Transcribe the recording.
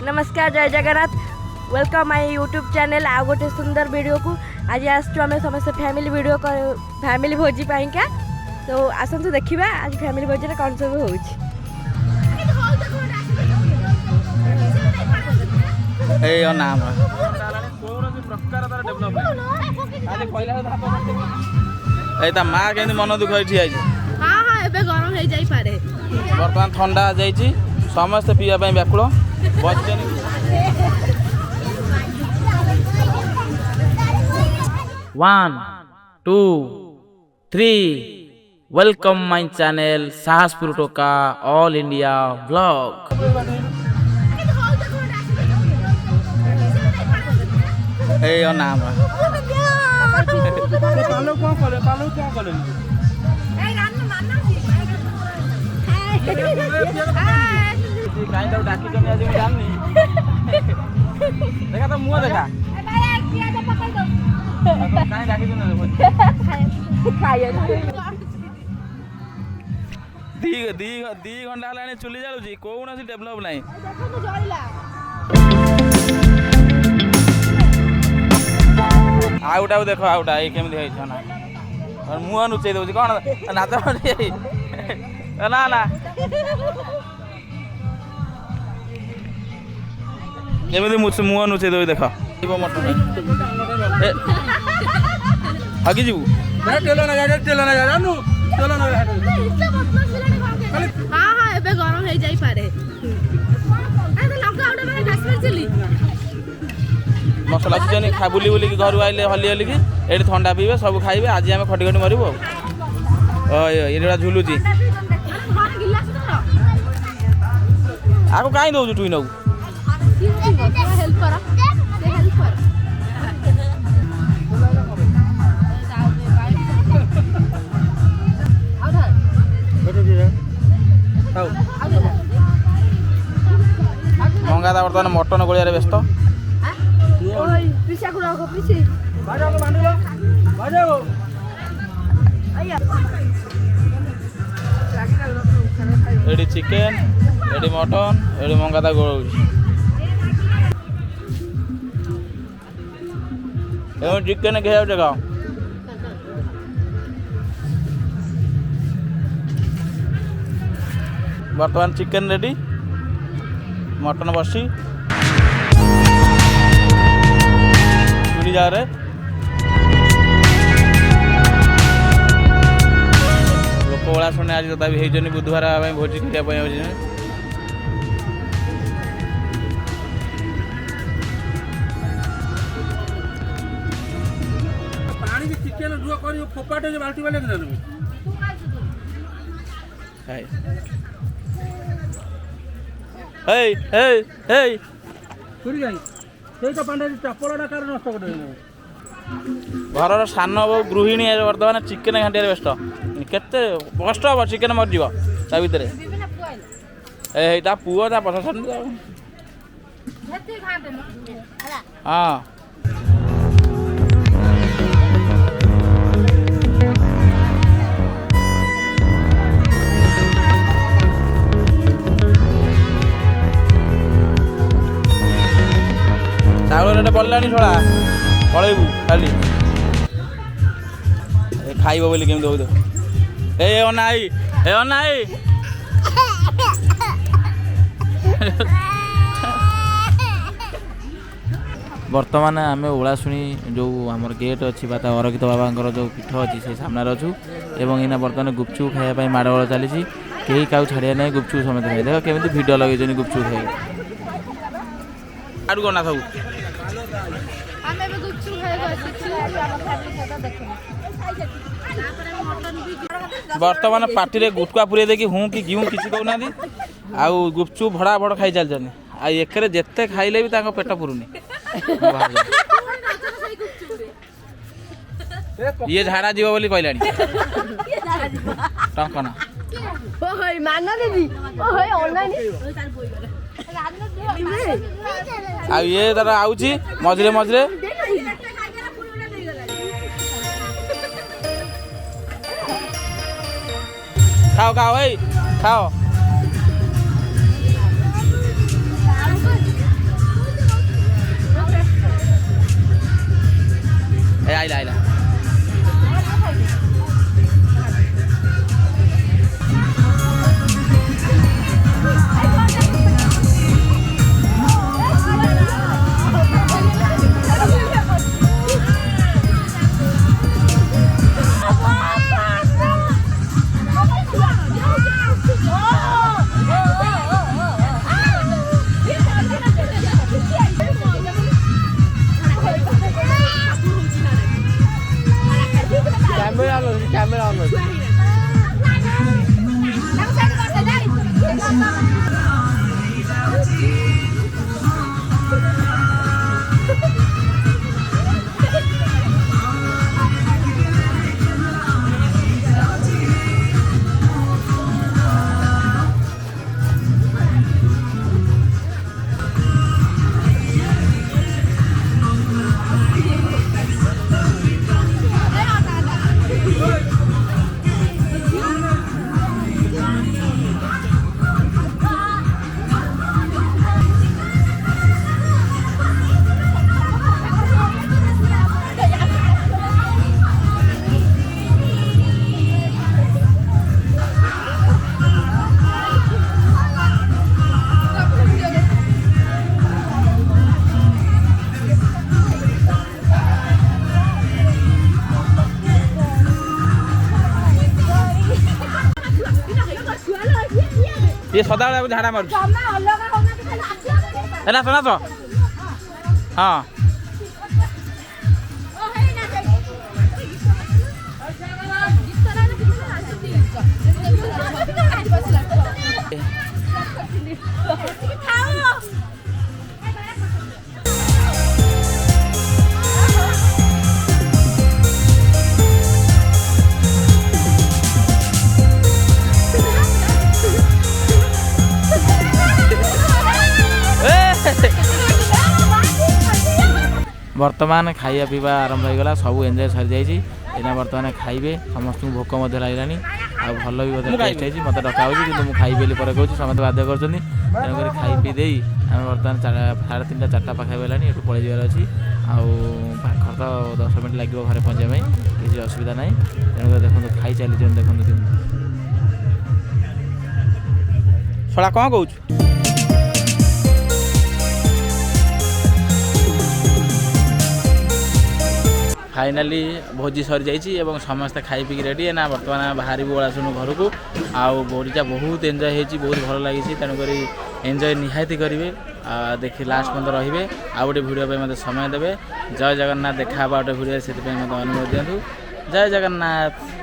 नमस्कार जय Jagannath welcome my YouTube channel आ गोटे सुंदर वीडियो को आज आसमें समस्त फैमिली वीडियो फैमिली भोजी पाइका तो आसतु देखा आज फैमिली भोजी कौन सब हो नाम माँ के मन दुख बर्तमान ठंडा जाइए समस्त पीवा व्याकुल one two three welcome my channel Sahaspur टोका ऑल इंडिया ब्लॉग नाम देखा तो मुँह देखा दी घंटा है चुली जालुची कौन डेभलप ना आउटा देख आउटा ये केमी ना मुँह नुचे दूसरी कौन नाच ना ना एमती मुँह नुचे दे देख आगे जीवु मसला सीजन खा बुली बुलिक घर आइले हली हलिकी ये ठंडा पीबे सब खाइबे आज आम खटी खटी मरबू ये झुलुची आगे कहीं दौचु टुई नौ मंगादा बर्तमान मटन गोलिया व्यस्त एडी चिकेन एडी मटन एडी मंगादा गोल चिकेन खेल देखा बर्तमान चिकेन रेडी मटन बसी चुली जा रहे लोक ओला शुणे आज तथा भी बुधवार भोजी खाने फोपाटे बाल्टी वाले घर सान बो गृहिणी बर्तमान चिकेन घाटिया व्यस्त केते कष्ट हम चिकेन मरज ता भितर ता पुओ ता पसंद हाँ चाउल रेट पड़लानी छोड़ा पलैबू खाली खाइब बोली केमी दौ अनाई अनाई बर्तमान आम ओलाशुणी जो आमर गेट अच्छी बाता अरक्षित बाबा जो पीठ अच्छी से सामने अच्छू एवं इना बर्तमान गुपचुप खायापी माड़गोल चली कहीं क्या छाड़िया ना गुपचुप समेत खाई देख केमी भिड लगे गुपचुप खाई आड़ गना सब बर्तमान पार्टी गुटका पुरे देखी हूँ कि घिऊ किसी कहना आउ गुपचुप भड़ा भड़ खाई चलते आखिर जिते खाइले भी पेट पुरुनी ये झाड़ा जीव बोली कहला टंकना आ ये तार आउची मझे मझे खाओ खाओ खाओ ଇଏ ସଦାବେଳେ ଝାଡ଼ା ମାରୁଛି। ହେଲା ଶୁଣ ତ ହଁ ବର୍ତ୍ତମାନ ଖାଇବା ପିଇବା ଆରମ୍ଭ ହୋଇଗଲା, ସବୁ ଏନ୍ଜୟ ସରିଯାଇଛି। ଏଇନା ବର୍ତ୍ତମାନ ଖାଇବେ, ସମସ୍ତଙ୍କୁ ଭୋକ ମଧ୍ୟ ଲାଗିଲାଣି, ଆଉ ଭଲ ବି ମଧ୍ୟ ଟେଷ୍ଟ ହେଇଛି। ମୋତେ ଡକା ହେଉଛି କିନ୍ତୁ ମୁଁ ଖାଇବି ବୋଲି ପରେ କହୁଛି, ସମସ୍ତେ ବାଧ୍ୟ କରୁଛନ୍ତି। ତେଣୁକରି ଖାଇ ପିଇ ଦେଇ ଆମେ ବର୍ତ୍ତମାନ 3:30 4ଟା ପାଖାପାଖି ହେଲାଣି, ଏଠୁ ପଳେଇ ଯିବାର ଅଛି। ଆଉ ପାଖରେ ତ 10 ମିନିଟ୍ ଲାଗିବ ଘରେ ପହଞ୍ଚିବା ପାଇଁ, କିଛି ଅସୁବିଧା ନାହିଁ। ତେଣୁକରି ଦେଖନ୍ତୁ ଖାଇ ଚାଲିଛନ୍ତି, ଦେଖନ୍ତୁ କେମିତି। ଶଳା କ'ଣ କହୁଛୁ? फाइनाली भोजी सरी जाइए और समस्ते खाई पी रेडी ना बर्तमान बाहर ओलासुनु घर को आउ बोरीटा बहुत एंजय होती बहुत भल लगी तेणुक एंजय निहाती करेंगे देखिए लास्ट पर्यटन रे आ गए भिडियो मत समय देवे जय जगन्नाथ देखा गोटे भिडियो से मत अनुरोध दिंतु जय जगन्नाथ।